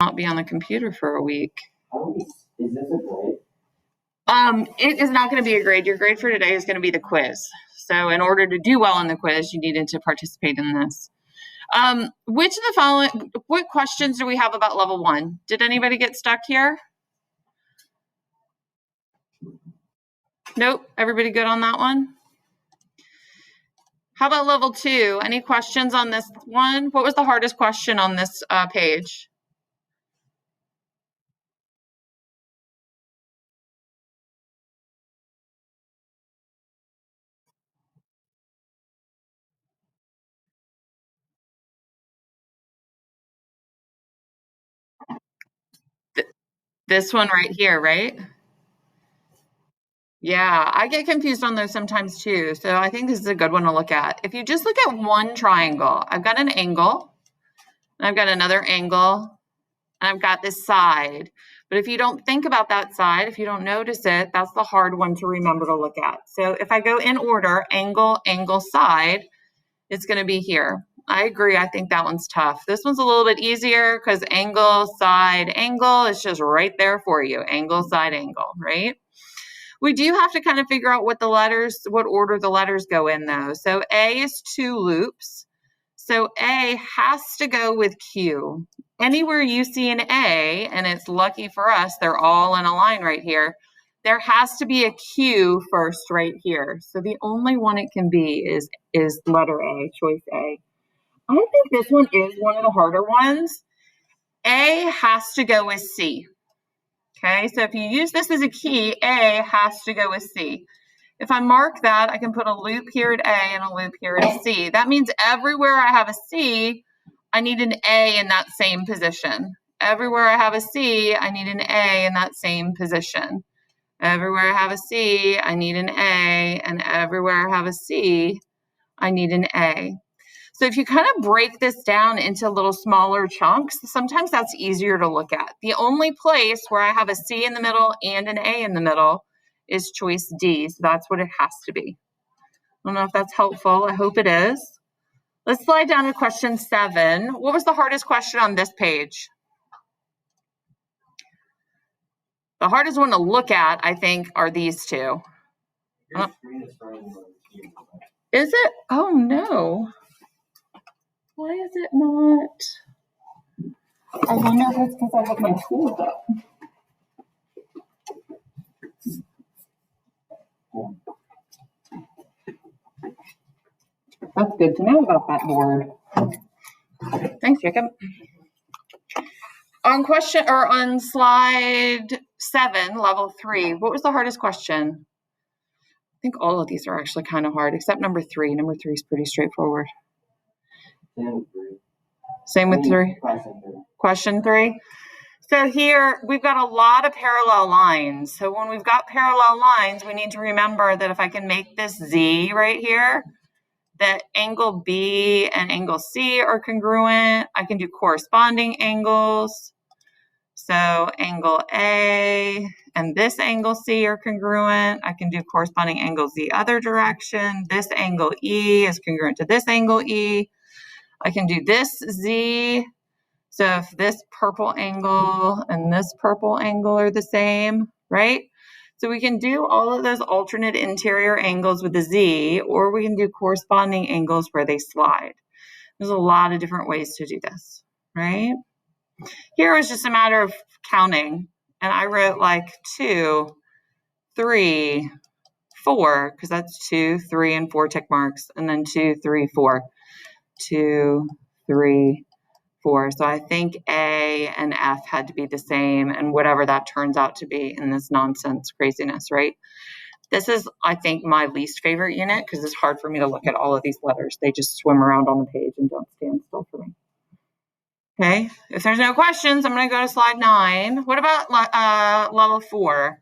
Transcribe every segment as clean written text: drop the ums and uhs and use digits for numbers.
not be on the computer for a week. Is this a grade? It is not going to be a grade. Your grade for today is going to be the quiz. So in order to do well in the quiz, you needed to participate in this. Which of the following, what questions do we have about level 1? Did anybody get stuck here? Nope. Everybody good on that one? How about level 2? Any questions on this one? What was the hardest question on this page? This one right here, right? Yeah, I get confused on those sometimes too. So I think this is a good one to look at. If you just look at one triangle, I've got an angle, and I've got another angle, and I've got this side. But if you don't think about that side, if you don't notice it, that's the hard one to remember to look at. So if I go in order, angle, angle, side, it's going to be here. I agree. I think that one's tough. This one's a little bit easier because angle, side, angle is just right there for you. Angle, side, angle, right? We do have to kind of figure out what order the letters go in though. So A is 2 loops. So A has to go with Q. Anywhere you see an A, and it's lucky for us, they're all in a line right here, there has to be a Q first right here. So the only one it can be is letter A, choice A. I think this one is one of the harder ones. A has to go with C. Okay, so if you use this as a key, A has to go with C. If I mark that, I can put a loop here at A and a loop here at C. That means everywhere I have a C, I need an A in that same position. Everywhere I have a C, I need an A in that same position. Everywhere I have a C, I need an A, and everywhere I have a C, I need an A. So if you kind of break this down into little smaller chunks, sometimes that's easier to look at. The only place where I have a C in the middle and an A in the middle is choice D. So that's what it has to be. I don't know if that's helpful. I hope it is. Let's slide down to question 7. What was the hardest question on this page? The hardest one to look at, I think, are these two. Is it? Oh, no. Why is it not? I wonder if it's because I have my tools up. That's good to know about that board. Thanks, Jacob. On slide 7, level 3, what was the hardest question? I think all of these are actually kind of hard, except number 3. Number 3 is pretty straightforward. Same with 3. Question 3. So here we've got a lot of parallel lines. So when we've got parallel lines, we need to remember that if I can make this Z right here, that angle B and angle C are congruent. I can do corresponding angles. So angle A and this angle C are congruent. I can do corresponding angles the other direction. This angle E is congruent to this angle E. I can do this Z. So if this purple angle and this purple angle are the same, right? So we can do all of those alternate interior angles with the Z, or we can do corresponding angles where they slide. There's a lot of different ways to do this, right? Here was just a matter of counting, and I wrote like 2, 3, 4, because that's 2, 3, and 4 tick marks, and then 2, 3, 4, 2, 3, 4. So I think A and F had to be the same, and whatever that turns out to be in this nonsense craziness, right? This is, I think, my least favorite unit because it's hard for me to look at all of these letters. They just swim around on the page and don't stand still for me. Okay, if there's no questions, I'm going to go to slide 9. What about level 4?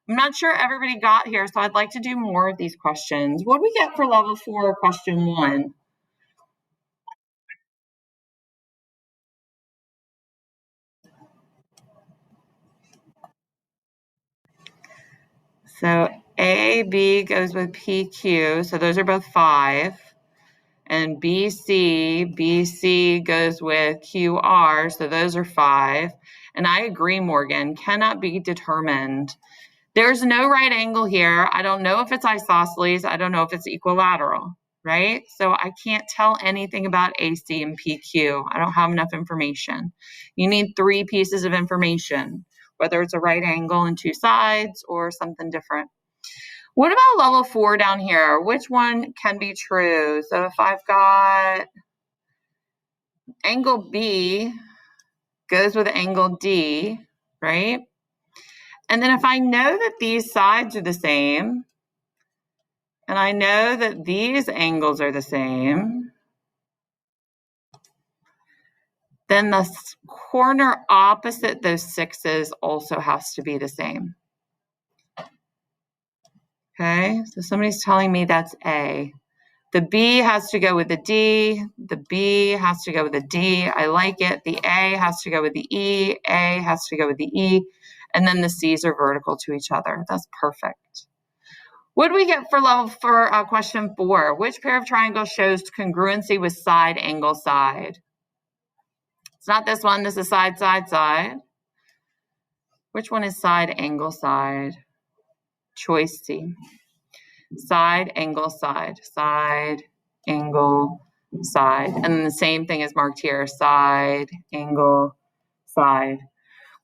I'm not sure everybody got here, so I'd like to do more of these questions. What do we get for level 4, question 1? So A, B goes with PQ, so those are both 5. and BC goes with QR, so those are 5. And I agree, Morgan, cannot be determined. There's no right angle here. I don't know if it's isosceles. I don't know if it's equilateral, right? So I can't tell anything about AC and PQ. I don't have enough information. You need 3 pieces of information, whether it's a right angle and 2 sides or something different. What about level 4 down here? Which one can be true? So if I've got angle B goes with angle D, right? And then if I know that these sides are the same, and I know that these angles are the same, then the corner opposite those 6s also has to be the same. Okay, so somebody's telling me that's A. The B has to go with the D. The B has to go with the D. I like it. The A has to go with the E. A has to go with the E. And then the C's are vertical to each other. That's perfect. What do we get for question 4? Which pair of triangles shows congruency with side, angle, side? It's not this one. This is side, side, side. Which one is side, angle, side? Choice C. Side, angle, side. Side, angle, side. And then the same thing is marked here. Side, angle, side.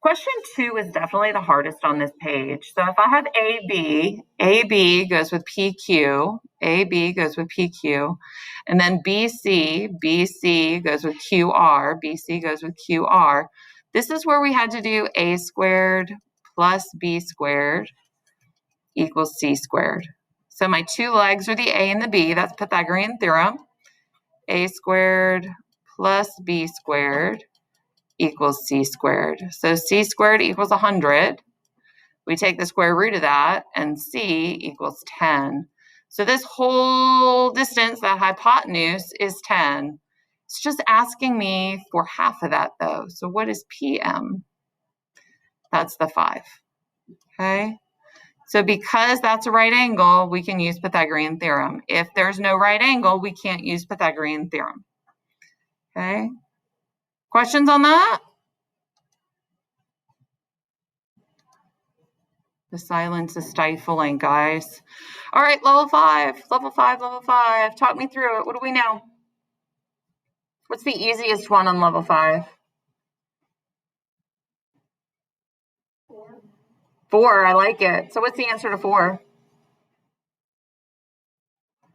Question 2 is definitely the hardest on this page. So if I have AB, AB goes with PQ, AB goes with PQ, and then BC, BC goes with QR, BC goes with QR. This is where we had to do A squared plus B squared equals C squared. So my 2 legs are the A and the B, that's Pythagorean theorem. A squared plus B squared equals C squared. So C squared equals 100. We take the square root of that, and C equals 10. So this whole distance, that hypotenuse, is 10. It's just asking me for half of that, though. So what is PM? That's the 5. Okay? So because that's a right angle, we can use Pythagorean theorem. If there's no right angle, we can't use Pythagorean theorem. Okay? Questions on that? The silence is stifling, guys. All right, level 5. Talk me through it. What do we know? What's the easiest one on level 5? 4, I like it. So what's the answer to 4?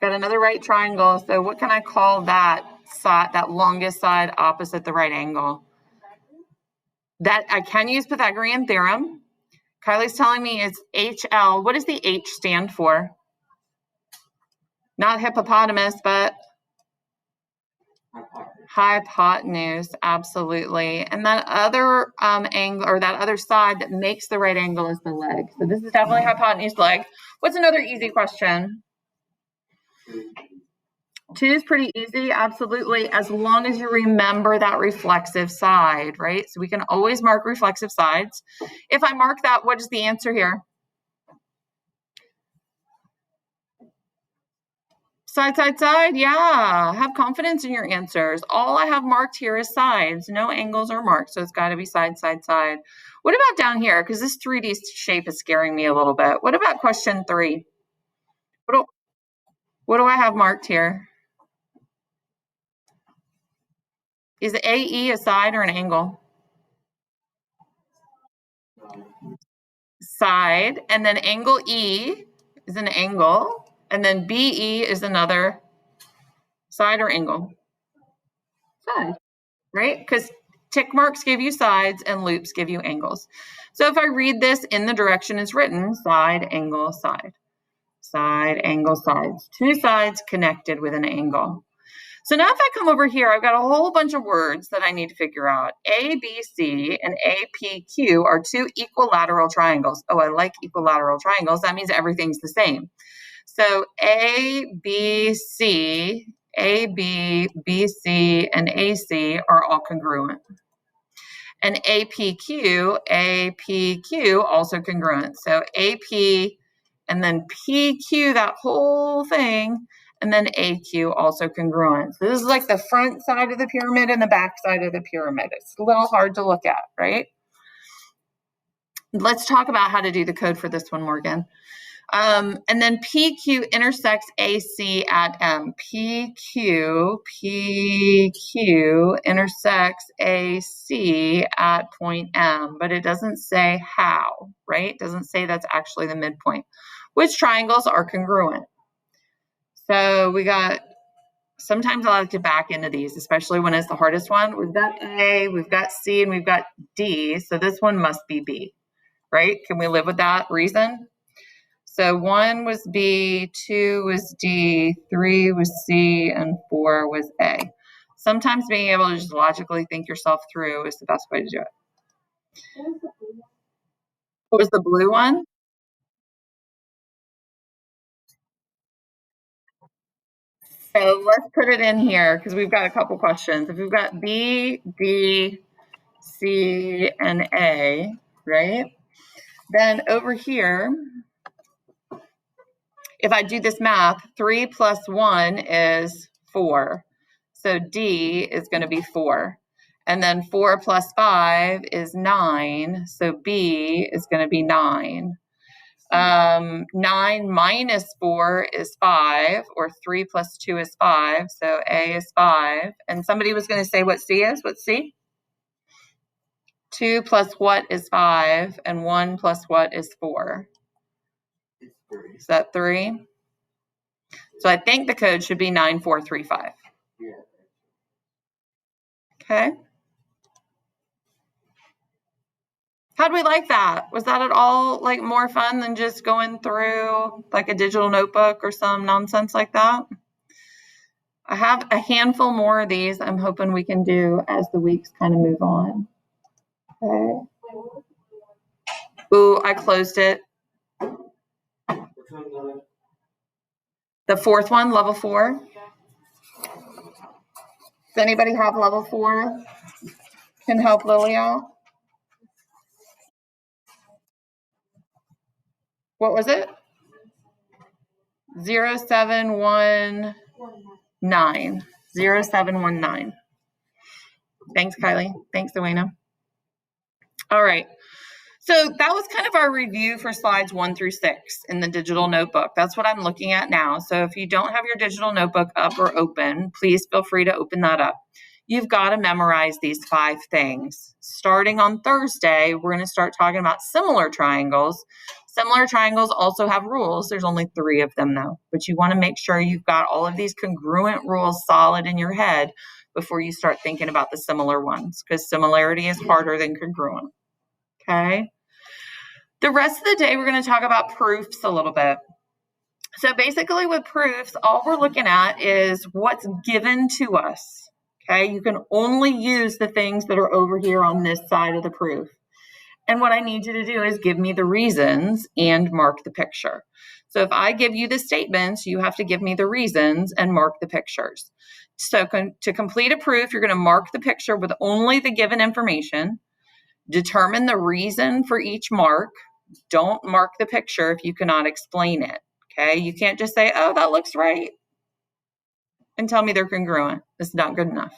Got another right triangle. So what can I call that side, that longest side opposite the right angle? That I can use Pythagorean theorem. Kylie's telling me it's HL. What does the H stand for? Not hippopotamus, but hypotenuse, absolutely. And that other angle, or that other side that makes the right angle, is the leg. So this is definitely hypotenuse leg. What's another easy question? 2 is pretty easy, absolutely, as long as you remember that reflexive side, right? So we can always mark reflexive sides. If I mark that, what is the answer here? Side, side, side, yeah. Have confidence in your answers. All I have marked here is sides. No angles are marked, so it's got to be side, side, side. What about down here? Because this 3D shape is scaring me a little bit. What about question 3? What do I have marked here? Is AE a side or an angle? Side, and then angle E is an angle, and then BE is another side or angle? Side, right? Because tick marks give you sides and loops give you angles. So if I read this in the direction it's written, side, angle, side. Side, angle, sides. 2 sides connected with an angle. So now if I come over here, I've got a whole bunch of words that I need to figure out. ABC and APQ are 2 equilateral triangles. Oh, I like equilateral triangles. That means everything's the same. So ABC, AB, BC, and AC are all congruent. And APQ also congruent. So AP and then PQ, that whole thing, and then AQ also congruent. So this is like the front side of the pyramid and the back side of the pyramid. It's a little hard to look at, right? Let's talk about how to do the code for this one, Morgan. And then PQ intersects AC at M. PQ intersects AC at point M, but it doesn't say how, right? It doesn't say that's actually the midpoint. Which triangles are congruent? So we got, sometimes I like to back into these, especially when it's the hardest one. We've got A, we've got C, and we've got D, so this one must be B, right? Can we live with that reason? So 1 was B, 2 was D, 3 was C, and 4 was A. Sometimes being able to just logically think yourself through is the best way to do it. What was the blue one? So let's put it in here because we've got a couple questions. If we've got B, D, C, and A, right? Then over here, if I do this math, 3 plus 1 is 4. So D is going to be 4. And then 4 plus 5 is 9. So B is going to be 9. 9 minus 4 is 5, or 3 plus 2 is 5. So A is 5. And somebody was going to say what C is. What's C? 2 plus what is 5, and 1 plus what is 4? It's 3. Is that 3? So I think the code should be 9435. Yeah. Okay. How'd we like that? Was that at all like more fun than just going through like a digital notebook or some nonsense like that? I have a handful more of these I'm hoping we can do as the weeks kind of move on. Okay. Ooh, I closed it. Which one's on it? The fourth one, level 4. Does anybody have level 4? Can help Lily out? What was it? 0719. 0719. Thanks, Kylie. Thanks, Dwayna. All right. So that was kind of our review for slides 1 through 6 in the digital notebook. That's what I'm looking at now. So if you don't have your digital notebook up or open, please feel free to open that up. You've got to memorize these 5 things. Starting on Thursday, we're going to start talking about similar triangles. Similar triangles also have rules. There's only 3 of them though, but you want to make sure you've got all of these congruent rules solid in your head before you start thinking about the similar ones, because similarity is harder than congruent. Okay. The rest of the day, we're going to talk about proofs a little bit. So basically with proofs, all we're looking at is what's given to us. Okay. You can only use the things that are over here on this side of the proof. And what I need you to do is give me the reasons and mark the picture. So if I give you the statements, you have to give me the reasons and mark the pictures. So to complete a proof, you're going to mark the picture with only the given information. Determine the reason for each mark. Don't mark the picture if you cannot explain it. Okay. You can't just say, oh, that looks right, and tell me they're congruent. It's not good enough.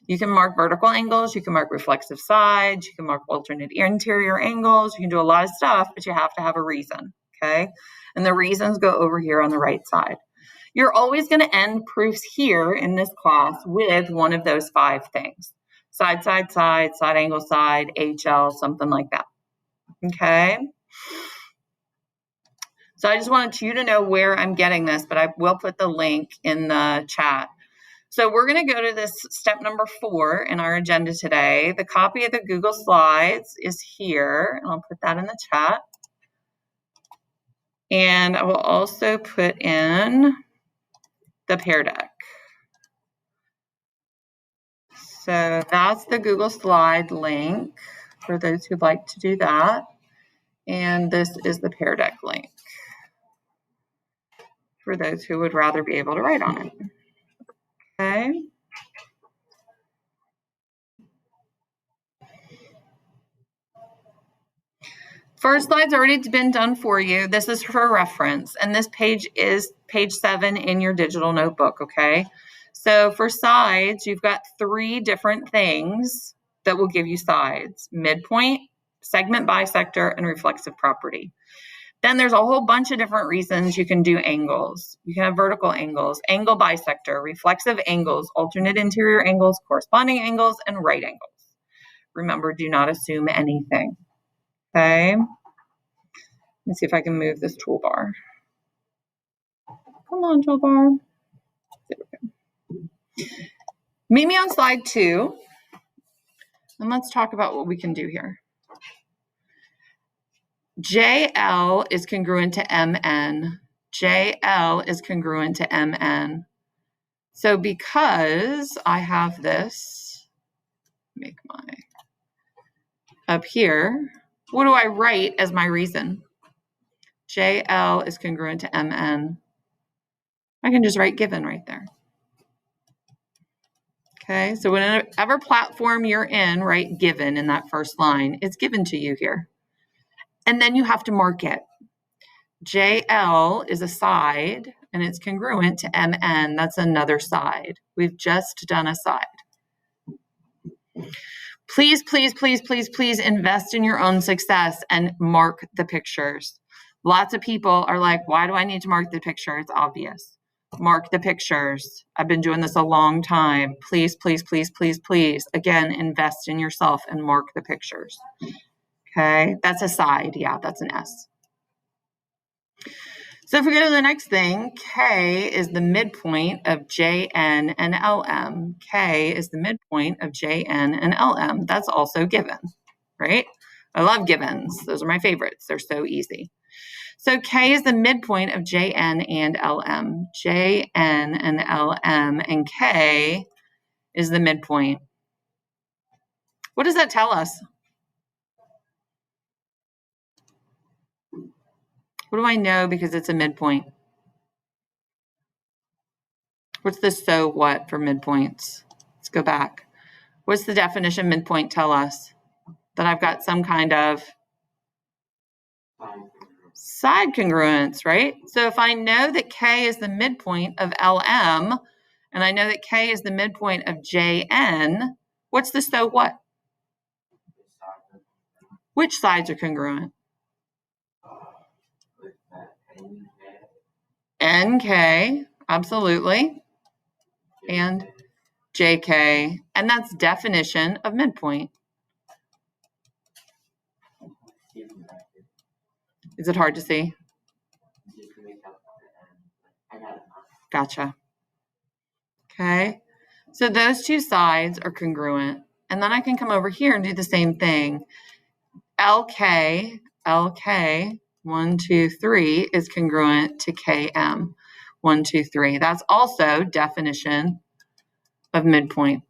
You can mark vertical angles. You can mark reflexive sides. You can mark alternate interior angles. You can do a lot of stuff, but you have to have a reason. Okay. And the reasons go over here on the right side. You're always going to end proofs here in this class with one of those 5 things. Side, side, side, side angle, side, HL, something like that. Okay. So I just wanted you to know where I'm getting this, but I will put the link in the chat. So we're going to go to this step number 4 in our agenda today. The copy of the Google Slides is here, and I'll put that in the chat. And I will also put in the Pear Deck. So that's the Google Slide link for those who'd like to do that. And this is the Pear Deck link for those who would rather be able to write on it. Okay. First slide's already been done for you. This is for reference, and this page is page 7 in your digital notebook, okay? So for sides, you've got 3 different things that will give you sides: midpoint, segment bisector, and reflexive property. Then there's a whole bunch of different reasons you can do angles. You can have vertical angles, angle bisector, reflexive angles, alternate interior angles, corresponding angles, and right angles. Remember, do not assume anything. Okay. Let's see if I can move this toolbar. Come on, toolbar. There we go. Meet me on slide 2. And let's talk about what we can do here. JL is congruent to MN. JL is congruent to MN. So because I have this, make my up here, what do I write as my reason? JL is congruent to MN. I can just write given right there. Okay, so whatever platform you're in, write given in that first line. It's given to you here. And then you have to mark it. JL is a side, and it's congruent to MN. That's another side. We've just done a side. Please, please, please, please, please invest in your own success and mark the pictures. Lots of people are like, why do I need to mark the picture? It's obvious. Mark the pictures. I've been doing this a long time. Please, please, please, please, please. Again, invest in yourself and mark the pictures. Okay, that's a side. Yeah, that's an S. So if we go to the next thing, K is the midpoint of JN and LM. K is the midpoint of JN and LM. That's also given, right? I love givens. Those are my favorites. They're so easy. So K is the midpoint of JN and LM. JN and LM, and K is the midpoint. What does that tell us? What do I know because it's a midpoint? What's the so what for midpoints? Let's go back. What's the definition midpoint tell us? That I've got some kind of side congruence, right? So if I know that K is the midpoint of LM, and I know that K is the midpoint of JN, what's the so what? Which sides are congruent? NK, absolutely, and JK, and that's definition of midpoint. Is it hard to see? Gotcha. Okay, so those two sides are congruent, and then I can come over here and do the same thing. LK, 1, 2, 3 is congruent to KM, 1, 2, 3. That's also definition of midpoint.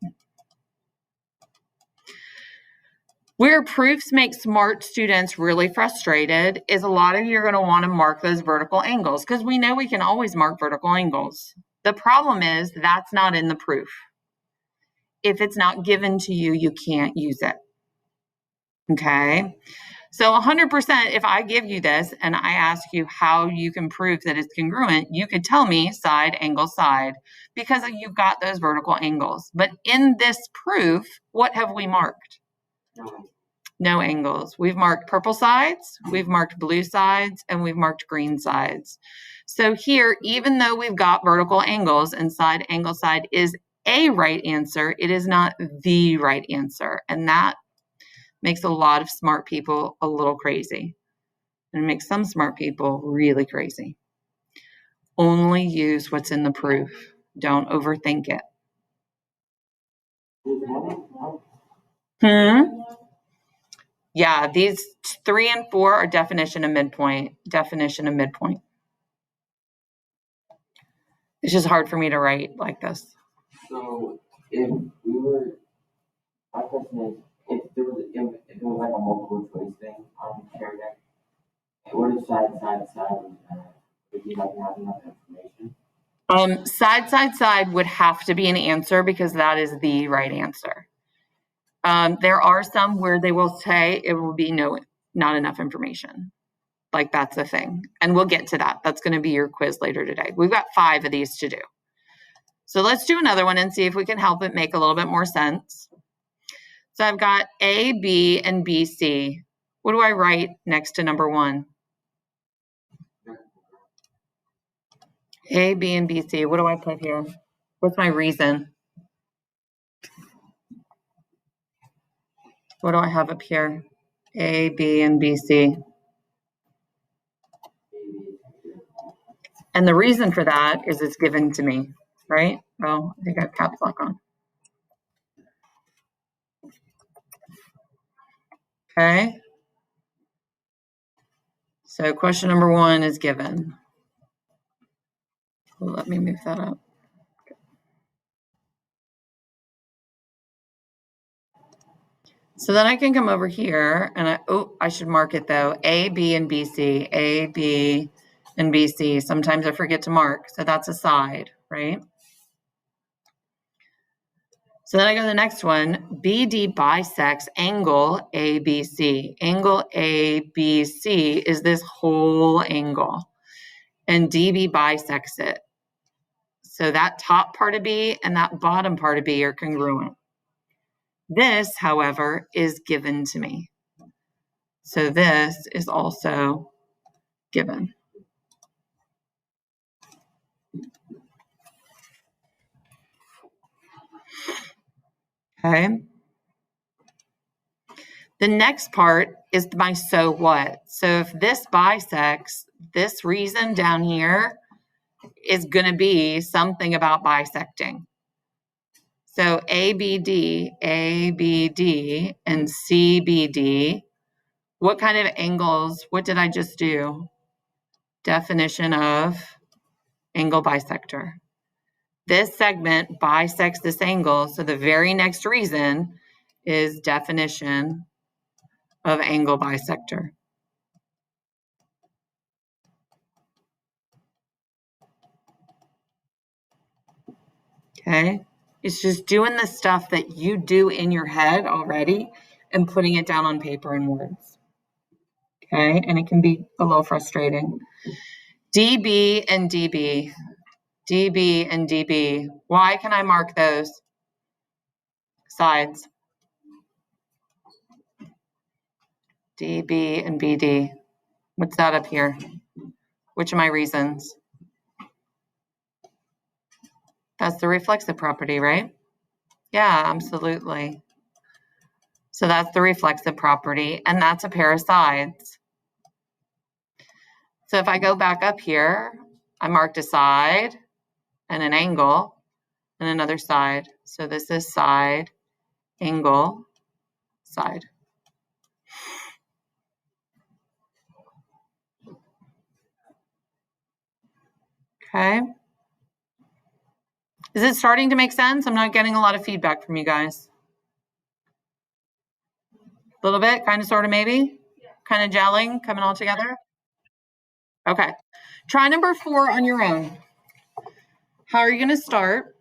Where proofs make smart students really frustrated is a lot of you are going to want to mark those vertical angles because we know we can always mark vertical angles. The problem is that's not in the proof. If it's not given to you, you can't use it. Okay? So 100%, if I give you this and I ask you how you can prove that it's congruent, you could tell me side, angle, side, because you've got those vertical angles. But in this proof, what have we marked? No angles. We've marked purple sides, we've marked blue sides, and we've marked green sides. So here, even though we've got vertical angles and side, angle, side is a right answer, it is not the right answer. And that makes a lot of smart people a little crazy. And it makes some smart people really crazy. Only use what's in the proof. Don't overthink it. Yeah, these 3 and 4 are definition of midpoint. Definition of midpoint. It's just hard for me to write like this. So if we were, my question is, if there was like a multiple choice thing on the chair deck, what is side, if you like not enough information? Side would have to be an answer because that is the right answer. There are some where they will say it will be no not enough information. Like that's a thing. And we'll get to that. That's going to be your quiz later today. We've got 5 of these to do. So let's do another one and see if we can help it make a little bit more sense. So I've got A, B, and B, C. What do I write next to number 1? A, B, and B, C. What do I put here? What's my reason? What do I have up here? A, B, and B, C. And the reason for that is it's given to me, right? Oh, I think I have caps lock on. Okay. So question number 1 is given. Well, let me move that up. So then I can come over here and I should mark it though. A, B, and B, C. A, B, and B, C. Sometimes I forget to mark. So that's a side, right? So then I go to the next one. BD bisects angle ABC. Angle ABC is this whole angle. And DB bisects it. So that top part of B and that bottom part of B are congruent. This, however, is given to me. So this is also given. Okay. The next part is my so what. So if this bisects, this reason down here is going to be something about bisecting. So ABD, ABD, and CBD, what kind of angles, what did I just do? Definition of angle bisector. This segment bisects this angle, so the very next reason is definition of angle bisector. Okay, it's just doing the stuff that you do in your head already and putting it down on paper in words. Okay, and it can be a little frustrating. DB and DB, DB and DB. Why can I mark those sides? DB and BD. What's that up here? Which are my reasons? That's the reflexive property, right? Yeah, absolutely. So that's the reflexive property, and that's a pair of sides. So if I go back up here, I marked a side and an angle and another side. So this is side, angle, side. Okay. Is it starting to make sense? I'm not getting a lot of feedback from you guys. A little bit, kind of, sort of, maybe? Kind of gelling, coming all together? Okay. Try number 4 on your own. How are you going to start?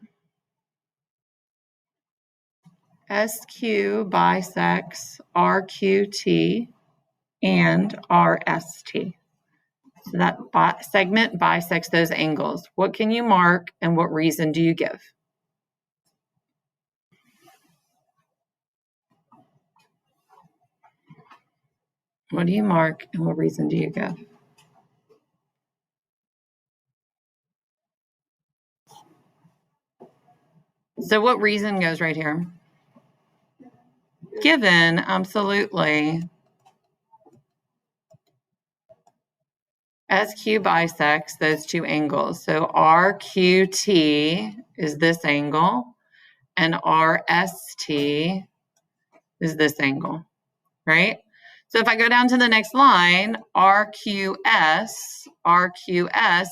SQ bisects RQT and RST. So that segment bisects those angles. What can you mark and what reason do you give? What do you mark and what reason do you give? So what reason goes right here? Given, absolutely. SQ bisects those two angles. So RQT is this angle and RST is this angle, right? So if I go down to the next line, RQS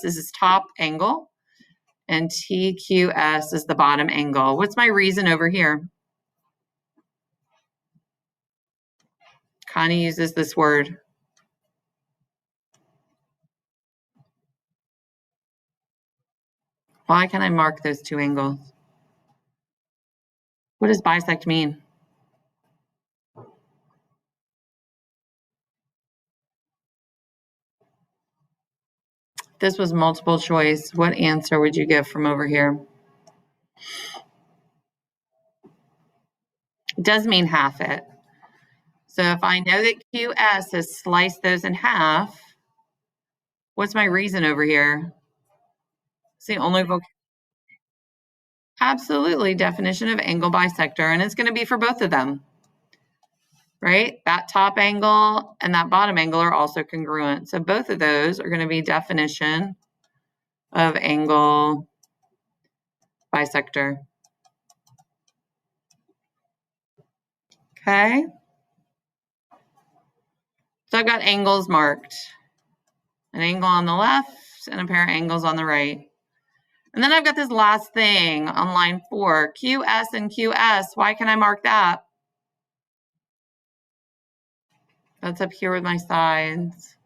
is this top angle and TQS is the bottom angle. What's my reason over here? Connie uses this word. Why can I mark those two angles? What does bisect mean? this was multiple choice, what answer would you give from over here? It does mean half it. So if I know that QS has sliced those in half, what's my reason over here? It's the only absolutely definition of angle bisector, and it's going to be for both of them, right? That top angle and that bottom angle are also congruent. So both of those are going to be definition of angle bisector. Okay. So I've got angles marked. An angle on the left and a pair of angles on the right. And then I've got this last thing on line 4, QS and QS. Why can I mark that? That's up here with my sides.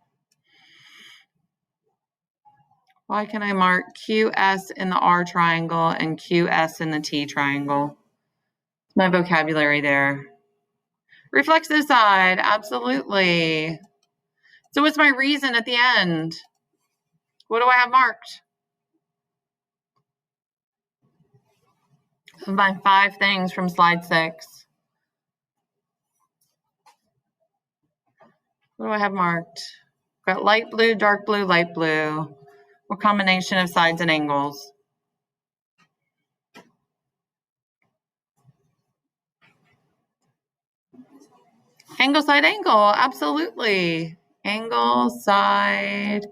Why can I mark QS in the R triangle and QS in the T triangle? My vocabulary there. Reflexive side, absolutely. So what's my reason at the end? What do I have marked? My 5 things from slide 6. What do I have marked? Got light blue, dark blue, light blue. What combination of sides and angles? Angle, side, angle, absolutely. Angle, side,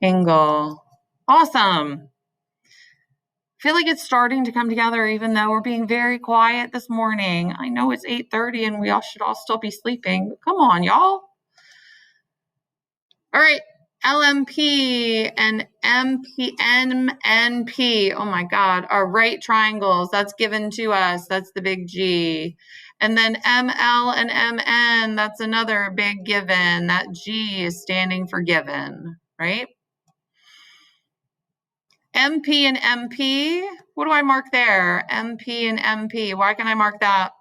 angle. Awesome. I feel like it's starting to come together even though we're being very quiet this morning. I know it's 8:30 and we all should all still be sleeping, but come on, y'all. All right, LMP and MNP, oh my God, are right triangles. That's given to us. That's the big G. And then ML and MN, that's another big given. That G is standing for given, right? MP and MP, what do I mark there? MP and MP, why can I mark that?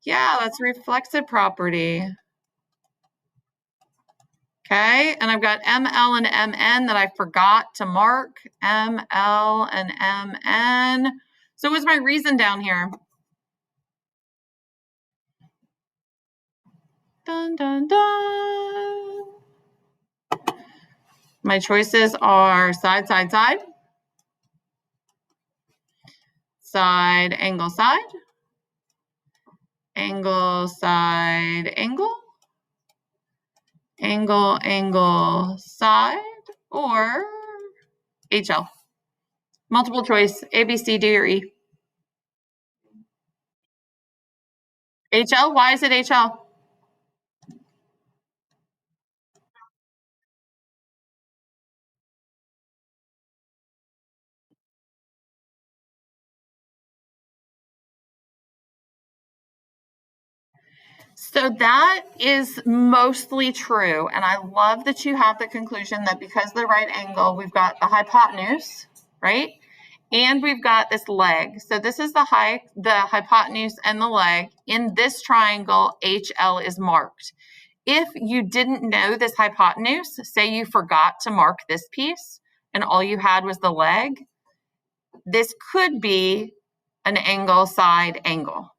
Yeah, that's reflexive property. Okay, and I've got ML and MN that I forgot to mark. ML and MN. So what's my reason down here? Dun, dun, dun. My choices are side, side, side. Side, angle, side. Angle, side, angle. Angle, angle, side. Or HL. Multiple choice, A, B, C, D, or E. HL, why is it HL? So that is mostly true. And I love that you have the conclusion that because of the right angle, we've got the hypotenuse, right? And we've got this leg. So this is the hypotenuse and the leg. In this triangle, HL is marked. If you didn't know this hypotenuse, say you forgot to mark this piece and all you had was the leg, this could be an angle, side, angle.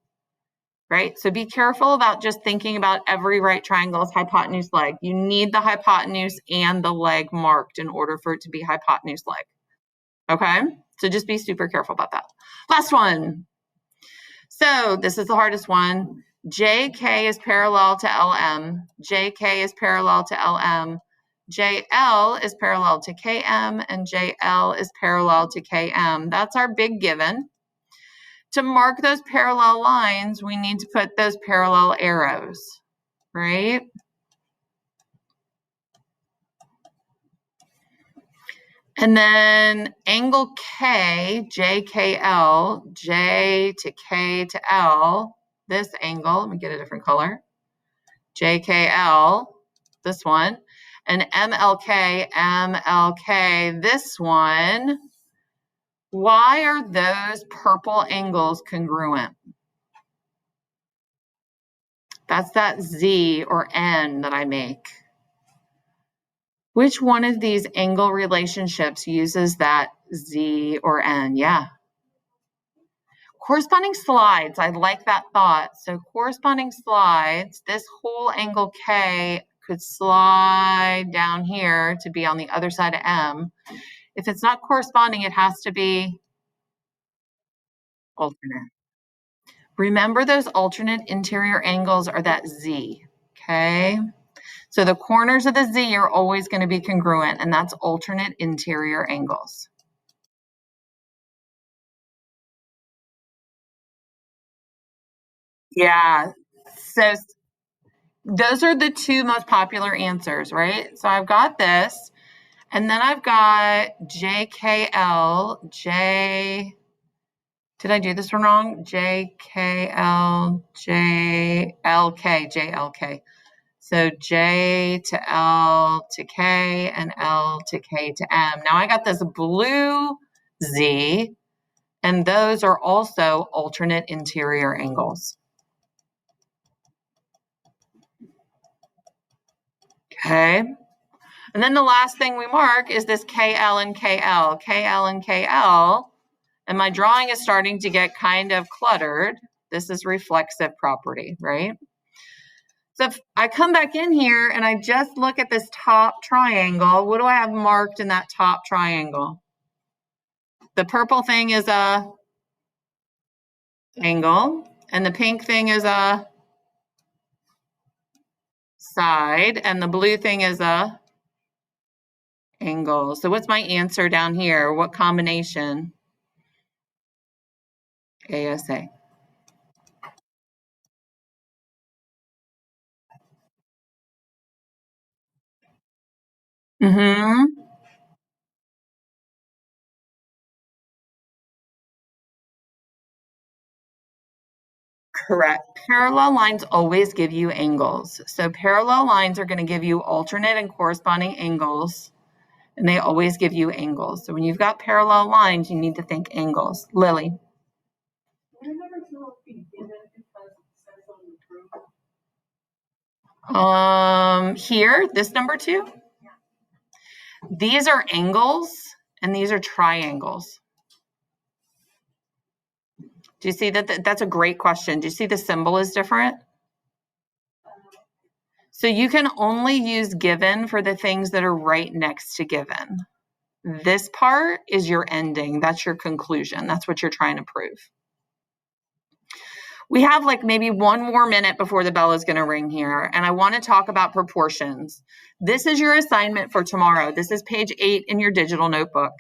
Right? So be careful about just thinking about every right triangle as hypotenuse leg. You need the hypotenuse and the leg marked in order for it to be hypotenuse leg. Okay? So just be super careful about that. Last one. So this is the hardest one. JK is parallel to LM. JK is parallel to LM. JL is parallel to KM, and JL is parallel to KM. That's our big given. To mark those parallel lines, we need to put those parallel arrows, right? And then angle K, JKL, J to K to L, this angle, let me get a different color, JKL, this one, and MLK, MLK, this one. Why are those purple angles congruent? That's that Z or N that I make. Which one of these angle relationships uses that Z or N? Yeah. Corresponding slides, I like that thought. So corresponding slides, this whole angle K could slide down here to be on the other side of M. If it's not corresponding, it has to be alternate. Remember, those alternate interior angles are that Z, okay? So the corners of the Z are always going to be congruent, and that's alternate interior angles. Yeah, so those are the two most popular answers, right? So I've got this, and then I've got JKL, did I do this one wrong? JKL, JLK. So J to L to K and L to K to M. Now I got this blue Z, and those are also alternate interior angles. Okay. And then the last thing we mark is this KL and KL. KL and KL. And my drawing is starting to get kind of cluttered. This is reflexive property, right? So if I come back in here and I just look at this top triangle, what do I have marked in that top triangle? The purple thing is a angle, and the pink thing is a side, and the blue thing is a angle. So what's my answer down here? What combination? ASA. Mm-hmm. Correct. Parallel lines always give you angles. So parallel lines are going to give you alternate and corresponding angles, and they always give you angles. So when you've got parallel lines, you need to think angles. Lily. Here, this number 2. These are angles, and these are triangles. Do you see that? That's a great question. Do you see the symbol is different? So you can only use given for the things that are right next to given. This part is your ending. That's your conclusion. That's what you're trying to prove. We have like maybe 1 more minute before the bell is going to ring here, and I want to talk about proportions. This is your assignment for tomorrow. This is page 8 in your digital notebook,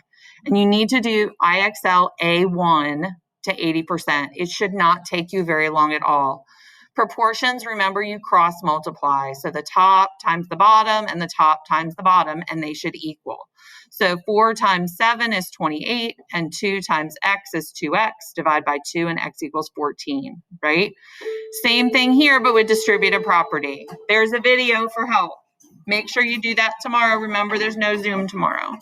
and you need to do IXL A1 to 80%. It should not take you very long at all. Proportions, remember, you cross multiply. So the top times the bottom and the top times the bottom, and they should equal. So 4 times 7 is 28, and 2 times x is 2x. Divide by 2, and x equals 14, right? Same thing here, but with distributive property. There's a video for help. Make sure you do that tomorrow. Remember, there's no Zoom tomorrow.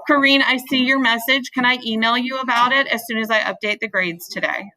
Corrine, I see your message. Can I email you about it as soon as I update the grades today?